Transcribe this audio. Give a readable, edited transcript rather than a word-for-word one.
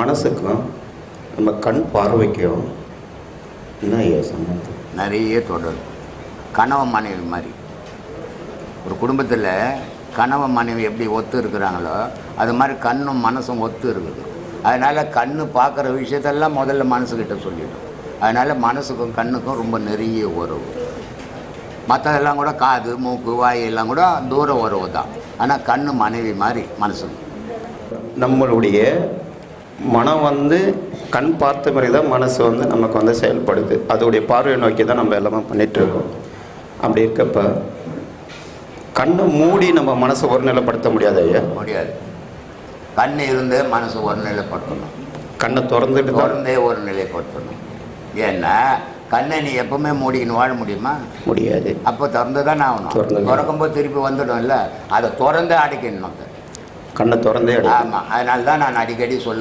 மனசுக்கும் நம்ம கண் பார்வைக்கும் என்ன ஐயா சம்பந்தம்? நிறைய தொடரும். கணவன் மனைவி மாதிரி ஒரு குடும்பத்தில் கணவன் மனைவி எப்படி ஒத்து இருக்கிறாங்களோ அது மாதிரி கண்ணும் மனசும் ஒத்து இருக்குது. அதனால் கண் பார்க்குற விஷயத்தெல்லாம் முதல்ல மனசுக்கிட்ட சொல்லிடும். அதனால் மனசுக்கும் கண்ணுக்கும் ரொம்ப நெருங்கிய உறவு. மற்றதெல்லாம் கூட காது மூக்கு வாய் எல்லாம் கூட தூர உறவு தான். ஆனால் கண் மனைவி மாதிரி மனசுக்கு. நம்மளுடைய மனம் வந்து கண் பார்த்த மாதிரி தான் மனசு வந்து நமக்கு வந்து செயல்படுது. அதோடைய பார்வையை நோக்கி தான் நம்ம எல்லாமே பண்ணிகிட்ருக்கோம். அப்படி இருக்கப்ப கண்ணை மூடி நம்ம மனசை ஒருநிலைப்படுத்த முடியாது ஐயா? முடியாது. கண் இருந்து மனசு ஒருநிலைப்படுத்தணும். கண்ணை திறந்தே ஒரு நிலைப்படுத்தணும். ஏன்னா கண்ணை நீ எப்பவுமே மூடிக்கின்னு வாழ முடியுமா? முடியாது. அப்போ திறந்து தான் ஆகணும். திறக்கும்போது திருப்பி வந்துடும்ல, அதை திறந்தே அடைக்கணும். கண்ணை திறந்தே. ஆமாம். அதனால தான் நான் அடிக்கடி சொல்லுவேன்.